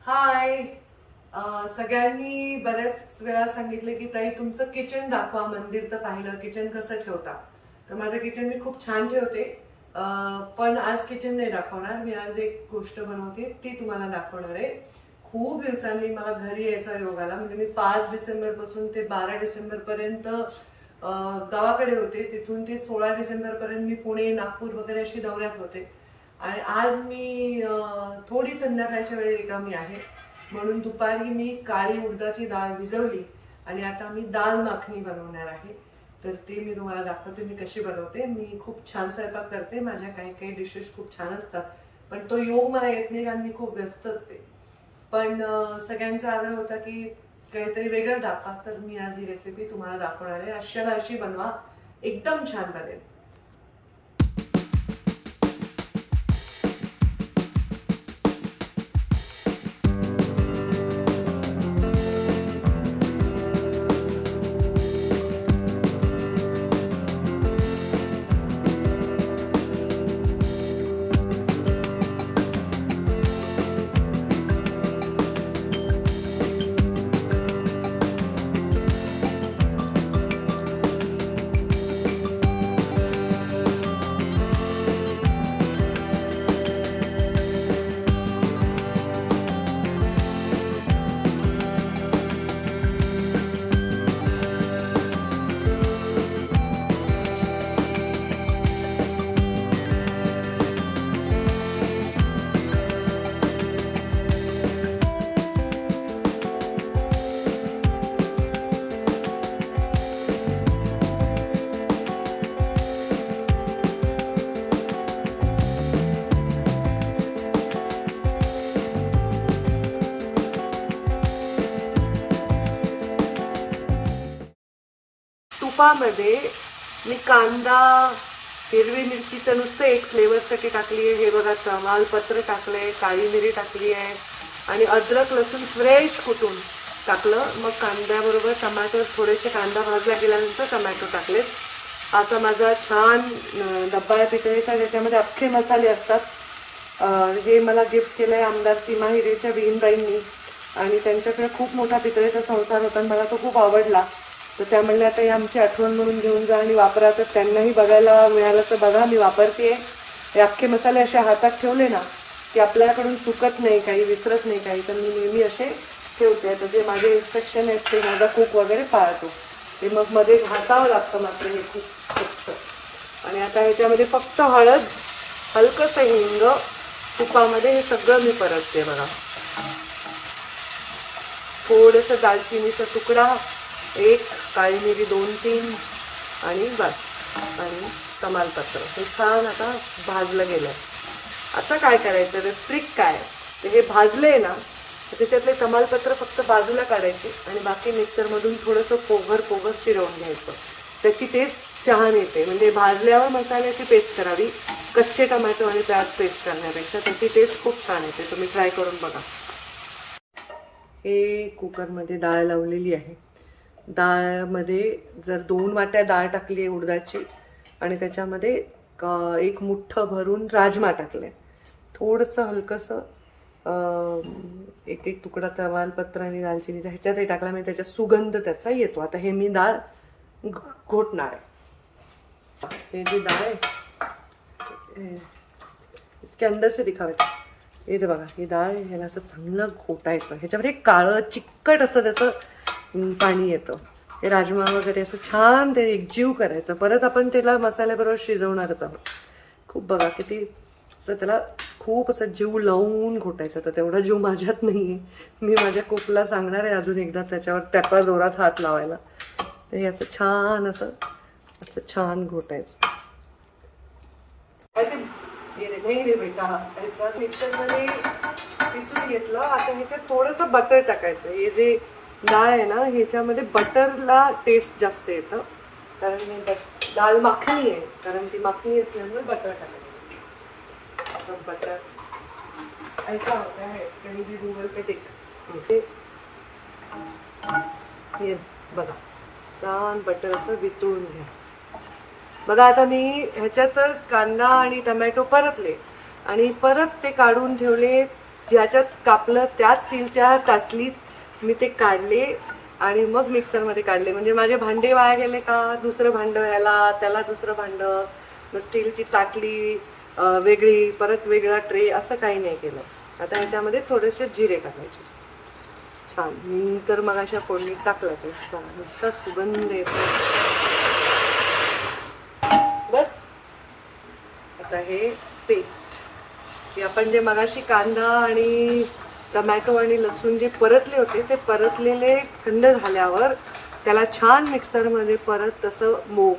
हाय. सगळ्यांनी बऱ्याच वेळा सांगितले की ताई तुमचं किचन दाखवा, मंदिर तर पाहिलं, किचन कसं ठेवता. तर माझं किचन मी खूप छान ठेवते, पण आज किचन नाही दाखवणार. मी आज एक गोष्ट बनवते ती तुम्हाला दाखवणार आहे. खूप दिवसांनी मला घरी यायचा योग आला. म्हणजे मी 5 डिसेंबर पासून ते 12 डिसेंबर पर्यंत गावाकडे होते. तिथून ते 16 डिसेंबर पर्यंत मी पुणे, नागपूर वगैरे अशी दौऱ्यात होते. आणि आज मी थोडी संध्याकाळच्या वेळी रिकामी आहे, म्हणून दुपारी मी काळी उडदाची डाळ भिजवली आणि आता मी दाल माखनी बनवणार आहे. तर ते मी तुम्हाला दाखवते मी कशी बनवते. मी खूप छान स्वयंपाक करते, माझ्या काही काही डिशेस खूप छान असतात, पण तो योग मला येत नाही कारण मी खूप व्यस्त असते. पण सगळ्यांचा आग्रह होता की काहीतरी वेगळं दाखवा, तर मी आज ही रेसिपी तुम्हाला दाखवणार आहे. अशाला अशी बनवा, एकदम छान बनेल. तुपामध्ये मी कांदा, हिरवी मिरचीचं नुसतं एक फ्लेवरसाठी टाकली आहे. हे बघा, तमालपत्र टाकलंय, काळी मिरी टाकली आहे आणि अद्रक लसूण फ्रेश कुटून टाकलं. मग कांद्याबरोबर टमॅटो, थोडेसे कांदा भाजला गेल्यानंतर टमॅटो टाकलेत. असा माझा छान डब्बा आहे पितळेचा, ज्याच्यामध्ये अख्खे मसाले असतात. हे मला गिफ्ट केलं आहे आमदार सीमा हिरेच्या बहीणबाईंनी, आणि त्यांच्याकडे खूप मोठा पितळेचा संसार होता आणि मला तो खूप आवडला. तर त्या म्हणल्या आता ही आमची आठवण म्हणून घेऊन जा आणि वापरा. तर त्यांनाही बघायला मिळालं तर बघा, मी वापरते. हे अख्खे मसाले असे हातात ठेवले ना की आपल्याकडून चुकत नाही, काही विसरत नाही काही, तर मी नेहमी असे ठेवते. तर जे माझे इन्स्ट्रक्शन आहेत ते माझा कुक वगैरे पाळतो. ते मग मध्ये घासावं लागतं मात्र हे खूप स्वच्छ. आणि आता ह्याच्यामध्ये फक्त हळद, हलकंसं हिंग, तुपामध्ये हे सगळं मी परतते. बघा, थोडंसं दालचिनीचा तुकडा, एक काळी मिरी 2-3 आणि बस, आणि तमालपत्र. हे छान आता भाजलं गेलं. आता काय करायचं, तर ट्रिक काय, तर हे भाजले ना तर त्याच्यातले तमालपत्र फक्त बाजूला काढायचे आणि बाकी मिक्सरमधून थोडंसं पोघर चिरवून घ्यायचं. त्याची टेस्ट छान येते. म्हणजे भाजल्यावर मसाल्याची पेस्ट करावी, कच्चे टमॅटो आणि प्याज पेस्ट करण्यापेक्षा त्याची टेस्ट खूप छान येते. तुम्ही ट्राय करून बघा. हे कुकरमध्ये डाळ लावलेली आहे. डाळमध्ये जर 2 वाट्या डाळ टाकली आहे उडदाची, आणि त्याच्यामध्ये 1 मुठ्ठं भरून राजमा टाकले. थोडंसं हलकंसं एक तुकडा तमालपत्र आणि दालचिनीचा ह्याच्यातही टाकला, म्हणजे त्याचा सुगंध त्याचा येतो. आता हे मी डाळ घोटणार आहे. हे जी डाळ आहे इसके अंदर से दिखावे. हे बघा, ही डाळ ह्याला असं चांगलं घोटायचं. ह्याच्यामध्ये काळं चिकट असं त्याचं पाणी येतं. हे राजमा वगैरे असं छान ते एकजीव करायचं. परत आपण त्याला मसाल्याबरोबर शिजवणारच आहोत. खूप बघा किती असं त्याला खूप असं जीव लावून घोटायचं. तर तेवढा जीव माझ्यात नाही आहे. मी माझ्या कुकला सांगणार आहे अजून एकदा त्याच्यावर त्याचा जोरात हात लावायला. तर हे असं छान असं छान घोटायचं. नाही रे बेटा, असं मिक्सरमध्ये पिसून घेतलं. आता ह्याच्यात थोडंसं बटर टाकायचं. हे जे डाळ आहे ना, ह्याच्यामध्ये बटरला टेस्ट जास्त येतं, कारण हे डाळ माखनी आहे, कारण ती माखनी असल्यामुळे बटर टाकायचं. असं बटर ऐसा होता है, कहीं भी गूगल पे टिक. हे बघा, छान बटर असं वितळून घ्या. बघा, आता मी ह्याच्यातच कांदा आणि टमॅटो परतले. आणि परत ते काढून ठेवले. ज्याच्यात कापलं त्याच स्टीलच्या ताटलीत मी ते काढले आणि मग मिक्सरमध्ये काढले. म्हणजे माझे भांडे वाया गेले का, दुसरं भांडं याला, त्याला दुसरं भांडं, मग स्टीलची ताटली वेगळी, परत वेगळा ट्रे, असं काही नाही केलं. आता ह्याच्यामध्ये थोडेसे जिरे टाकायचे. छान. मी तर मग अशा फोडणीत टाकलं ते छान, नुसता सुगंध येतो. बस. आता हे पेस्ट, हे आपण जे मगाशी कांदा आणि टमॅटो आणि लसूण जे परतले होते, ते परतलेले थंड झाल्यावर त्याला छान मिक्सरमध्ये परत तसं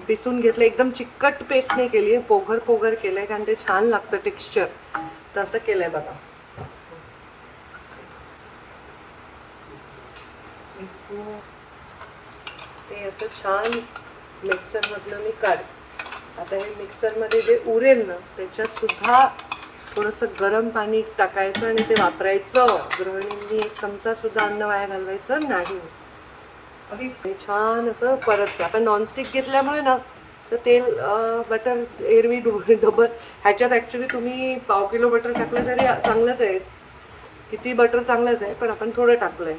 पिसून घेतलं. एकदम चिकट पेस्ट नाही केली आहे, पोगर पोगर केलं आहे, कारण ते छान लागतं टेक्स्चर. तसं केलं आहे बघा. ते असं छान मिक्सरमधलं मी काढ. आता हे मिक्सरमध्ये जे उरेल ना, त्याच्यात सुद्धा थोडंसं गरम पाणी टाकायचं आणि ते वापरायचं. गृहिणींनी एक चमचा सुद्धा अन्न वाया घालवायचं नाही. छान असं परत आपण नॉनस्टिक घेतल्यामुळे ना, तर तेल बटर एरवी डबल ह्याच्यात ॲक्च्युली तुम्ही पाव किलो बटर टाकलं तरी चांगलंच आहे. किती बटर चांगलंच आहे, पण आपण थोडं टाकलं आहे.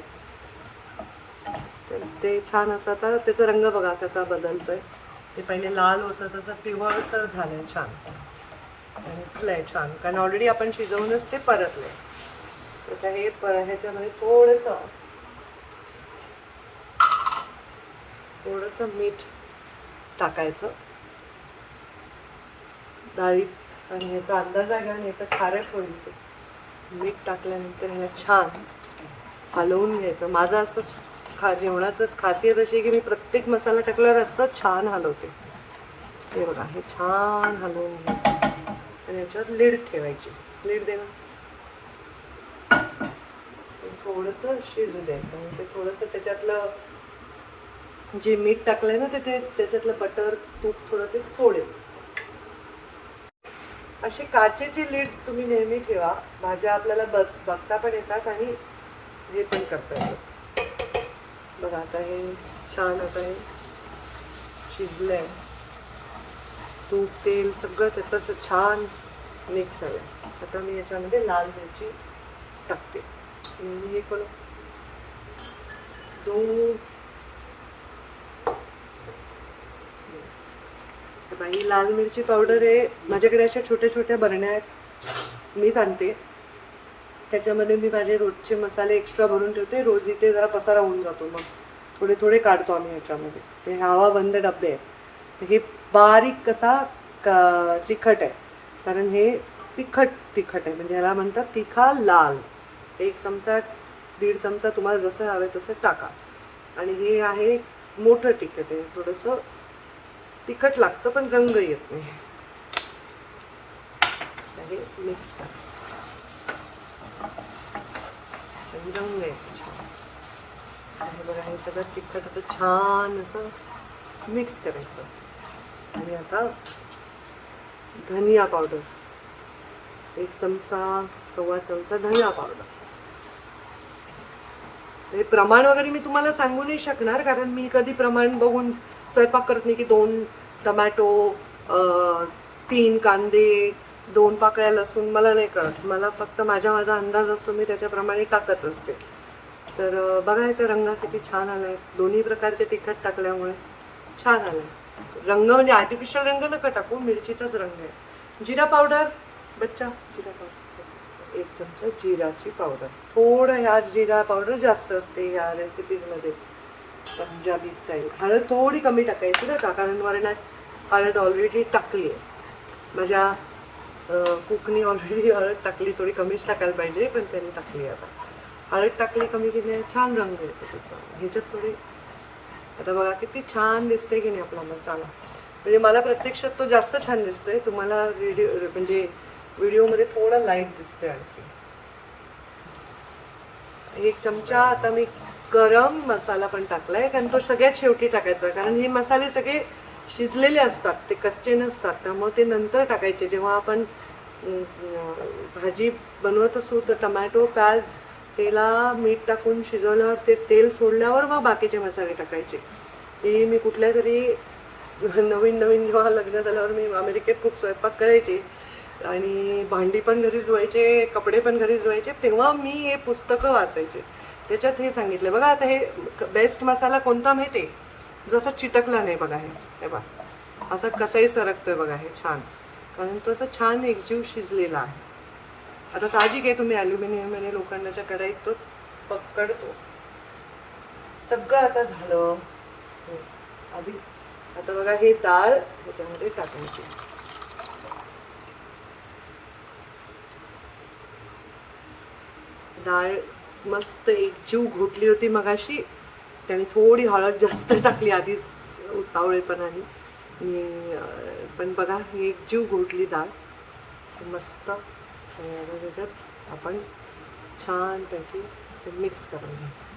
तर ते छान असं आता त्याचा रंग बघा कसा बदलतोय. ते पहिले लाल होतं तसं पिवळसर झालंय छान आणि इथलंय छान, कारण ऑलरेडी आपण शिजवूनच ते परतले. आता हे ह्याच्यामध्ये थोडंसं मीठ टाकायचं डाळीत, आणि ह्याचा अंदाज आहे का, नाही तर खारट होईल. ते मीठ टाकल्यानंतर ह्याला छान हलवून घ्यायचं. माझं असं जेवणाचंच खासियत अशी आहे की मी प्रत्येक मसाला टाकल्यावर असं छान हलवते. हे बघा, हे छान हलवून घ्यायचं आणि याच्यावर लीड ठेवायची. लीड देणं, थोडंसं शिजू द्यायचं. आणि ते थोडंसं त्याच्यातलं जे मीठ टाकलंय ना, ते त्याच्यातलं बटर तूप थोडं ते सोडेल. असे काचेचे लीड्स तुम्ही नेहमी ठेवा. भाज्या आपल्याला बघता पण येतात आणि हे पण करता येतं. बघा आता हे छान, आता हे शिजलंय. तूप तेल सगळं त्याचं असं छान मिक्स झालं. आता मी याच्यामध्ये लाल मिरची टाकते. हे करू ही लाल मिरची पावडर आहे. माझ्याकडे अशा छोट्या छोट्या बरण्या आहेत, मीच आणते. त्याच्यामध्ये मी माझे रोजचे मसाले एक्स्ट्रा भरून ठेवते. रोज इथे जरा पसारा होऊन जातो, मग थोडे थोडे काढतो आम्ही ह्याच्यामध्ये. ते हवा बंद डबे आहेत. तर हे बारीक कसा तिखट आहे, कारण हे तिखट आहे, म्हणजे ह्याला म्हणतात तिखा लाल. 1 चमचा 1.5 चमचा तुम्हाला जसं हवं तसं टाका. आणि हे आहे मोठं तिखट आहे, थोडंसं तिखट लागतं पण रंग येत नाही. हे मिक्स करा, रंग येतो छान. हे बघा, हे सगळं तिखट असं छान असं मिक्स करायचं. आणि आता धनिया पावडर 1 चमचा 1.25 चमचा धनिया पावडर. हे प्रमाण वगैरे मी तुम्हाला सांगू नाही शकणार, कारण मी कधी प्रमाण बघून स्वयंपाक करत नाही की 2 टमॅटो 3 कांदे 2 पाकळ्या लसूण, मला नाही कळत. मला फक्त माझा अंदाज असतो, मी त्याच्याप्रमाणे टाकत असते. तर बघायचा रंग किती छान आलाय. दोन्ही प्रकारचे तिखट टाकल्यामुळे छान आलाय रंग. म्हणजे आर्टिफिशियल रंग नका टाकू, मिरचीचाच रंग आहे. जिरा पावडर बच्चा, जिरा पावडर 1 चमचा जिराची पावडर. थोडं ह्या जिरा पावडर जास्त असते ह्या रेसिपीजमध्ये, पंजाबी स्टाईल. हळद थोडी कमी टाकायची ना, कारण वरणात हळद ऑलरेडी टाकली आहे. माझ्या कुकनी ऑलरेडी हळद टाकली, थोडी कमीच टाकायला पाहिजे, पण त्यांनी टाकली. आता हळद टाकली कमी केली, छान रंग येतो त्याचा. ह्याच्यात थोडी, आता बघा किती छान दिसते की नाही आपला मसाला. म्हणजे मला प्रत्यक्षात तो जास्त छान दिसतोय, तुम्हाला म्हणजे व्हिडिओमध्ये थोडा लाईट दिसतोय. आणखी 1 चमचा आता मी गरम मसाला पण टाकलाय, कारण तो सगळ्यात शेवटी टाकायचा, कारण हे मसाले सगळे शिजलेले असतात, ते कच्चे नसतात. त्यामुळे ते नंतर टाकायचे. जेव्हा आपण भाजी बनवत असू तर टमॅटो प्याज तेला मीठ टाकून शिजवल्यावर ते तेल सोडल्यावर मग बाकीचे मसाले टाकायचे. हे मी कुठल्या तरी नवीन जेव्हा लग्न झाल्यावर मी अमेरिकेत खूप स्वयंपाक करायचे, आणि भांडी पण घरीच धुवायचे, कपडे पण घरीच धुवायचे, तेव्हा मी हे पुस्तकं वाचायचे. त्याच्यात हे सांगितलं बघा. आता हे बेस्ट मसाला कोणता माहिती आहे, जो असा चिटकला नाही बघा. हे बघा असं कसंही सरकतोय बघा, हे छान, कारण तो असं छान एकजीव शिजलेला आहे. आता साहजिक आहे, तुम्ही ॲल्युमिनियम आणि लोखंडाच्या कढईत तो पकडतो. सगळं आता झालं. आधी आता बघा हे डाळ ह्याच्यामध्ये टाकायची. डाळ मस्त एकजीव घोटली होती मगाशी, त्याने थोडी हळद जास्त टाकली आधीच उतावळेपणाने. पण बघा ही एकजीव घोटली डाळ असं मस्त. त्याच्यात आपण छानपैकी ते मिक्स करून घ्यायचं.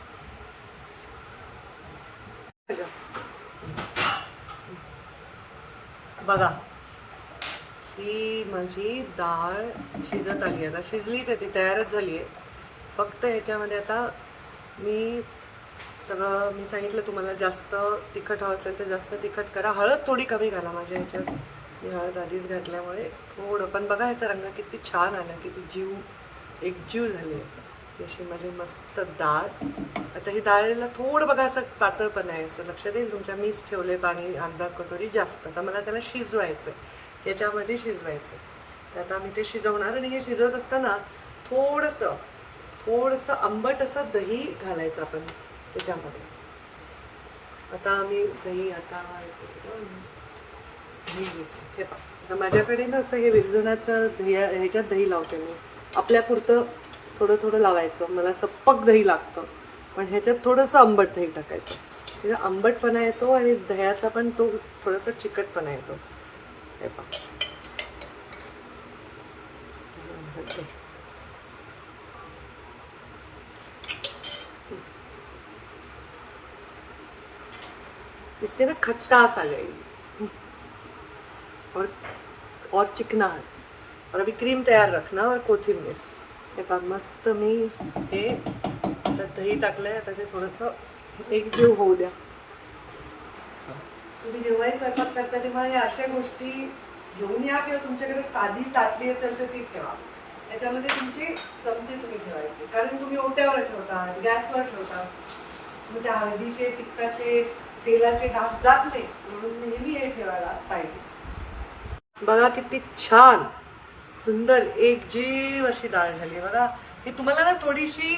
बघा ही माझी डाळ शिजत आली. आता शिजलीच आहे ती, तयारच झाली आहे. फक्त ह्याच्यामध्ये आता मी सांगितलं तुम्हाला, जास्त तिखट हवं असेल तर जास्त तिखट करा. हळद थोडी कमी घाला माझ्या ह्याच्यात, मी हळद आधीच घातल्यामुळे थोडं. पण बघा ह्याचा रंग किती छान आला, किती एकजीव झाली आहे अशी माझी मस्त डाळ. आता ही डाळीला थोडं बघा असं पातळपण आहे, असं लक्षात येईल तुमच्या. मीच ठेवले पाणी अर्धा कटोरी जास्त. आता मला त्याला शिजवायचं आहे, याच्यामध्ये शिजवायचं आहे. तर आता मी ते शिजवणार. आणि हे शिजवत असताना थोडंसं आंबट असं दही घालायचं आपण त्याच्यामध्ये. आता आम्ही दही हे पहा. आता माझ्याकडे ना असं हे विरजणाचं ह्याच्यात दही लावते मी. आपल्यापुरतं थोडं लावायचं. मला सप्पक दही लागतं, पण ह्याच्यात थोडंसं आंबट दही टाकायचं. त्याचा आंबटपणा येतो आणि दह्याचा पण तो थोडासा चिकटपणा येतो. हे पहा. इससे ना खट्टास आ जाएगी और चिकनाहट. और अभी क्रीम तैयार रखना और कोथिंबीर. हे पहा मस्त मी हे आता दही टाकलंय. आता ते थोडंसं एकजीव होऊ द्या. तुम्ही जेव्हाही स्वयंपाक करता तेव्हा या अशा गोष्टी घेऊन या, किंवा तुमच्याकडे साधी ताटली असेल तर ती ठेवा. त्याच्यामध्ये तुमचे चमचे तुम्ही ठेवायचे, कारण तुम्ही ओट्यावर ठेवता, गॅसवर ठेवता. मग त्या हळदीचे, तिखटाचे, तेलाचे डाग जात नाही, म्हणून नेहमी हे ठेवायला पाहिजे. बघा किती छान सुंदर एकजीव अशी डाळ झाली बघा. ही तुम्हाला ना थोडीशी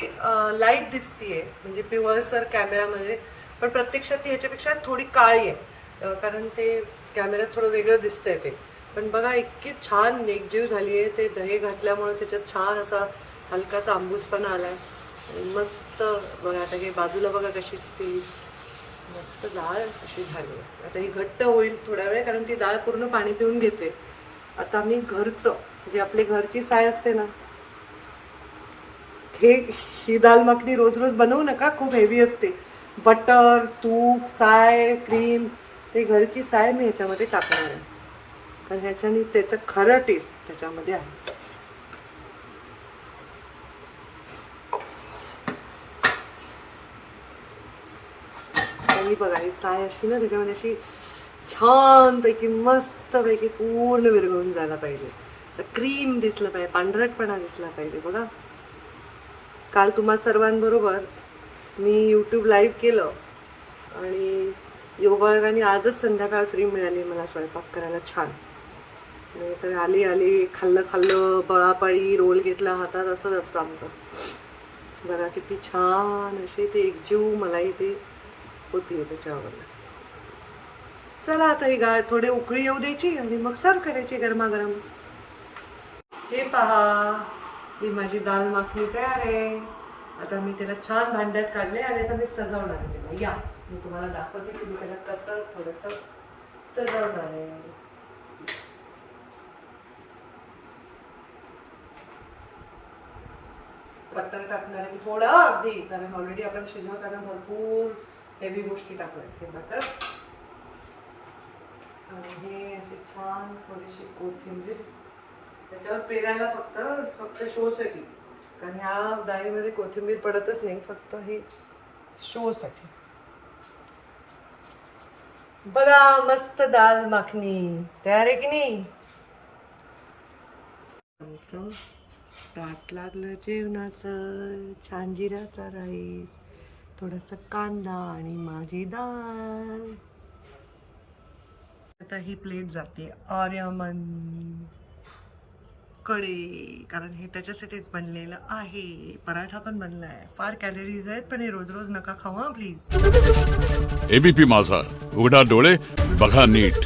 लाईट दिसतीये, म्हणजे पिवळसर कॅमेरामध्ये, पण प्रत्यक्षात ती ह्याच्यापेक्षा थोडी काळी आहे, कारण ते कॅमेऱ्यात थोडं वेगळं दिसतंय ते. पण बघा इतकी छान एकजीव झाली आहे. ते दही घातल्यामुळे त्याच्यात छान असा हलकासा आंबूसपणा आलाय. मस्त बघा. आता हे बाजूला बघा कशी ती मस्त डाळ अशी झाली. आता ही घट्ट होईल थोड्या वेळ, कारण ती डाळ पूर्ण पाणी पिऊन घेते. आता मी घरचं जे आपली घरची साय असते ना, ही दाल मखनी रोज रोज बनवू नका, खूप हेवी असते. बटर, तूप, साय, क्रीम, ते घरची साय मी ह्याच्यामध्ये टाकणार आहे, कारण ह्याच्याने त्याचं खरं टेस्ट त्याच्यामध्ये आहे. आणि बघा ही साय अशी ना त्याच्यामध्ये अशी छानपैकी मस्तपैकी पूर्ण विरघळून जायला पाहिजे. क्रीम दिसलं पाहिजे, पांढरटपणा दिसला पाहिजे. बघा काल तुम्हा सर्वांबरोबर मी यूट्यूब लाईव्ह केलं, आणि योगायोगाने आजच संध्याकाळ फ्री मिळाली मला स्वयंपाक करायला छान. नाही तर आली खाल्लं पळापळी रोल घेतला हातात, असंच असतं आमचं. बघा किती छान असे ते एकजीव मलाई ते होती त्याच्यावर. चला आता ही थोडे उकळी येऊ द्यायची आणि मग सर्व करायची गरमागरम. हे पहा ही माझी दाल मखनी तयार आहे. आता मी त्याला छान भांड्यात काढले आणि आता मी सजवणार आहे त्याला. या मी तुम्हाला दाखवते की मी त्याला कसं थोडंसं सजवणार आहे. बटर टाकणार आहे मी थोडं अगदी, कारण ऑलरेडी आपण शिजवताना भरपूर हेवी गोष्टी टाकल्यात. हे बटर आणि हे अशी छान थोडीशी कोथिंबीर त्याच्यावर पेरायला फक्त शोसाठी, कारण ह्या डाळीमध्ये कोथिंबीर पडतच नाही, फक्त हे शोसाठी. बघा मस्त दाल मखनी तयार आहे की नाही. आमचं ताट लागलं जेवणाचं, छान जिऱ्याचा राईस, थोडासा कांदा आणि माझी डाळ. आता ही प्लेट जाते आर्यमन कडे, कारण हे त्याच्यासाठीच बनलेलं आहे. पराठा पण बनलाय. फार कॅलरीज आहेत, पण हे रोज रोज नका खाऊ प्लीज. एबीपी माझा, उघडा डोळे बघा नीट.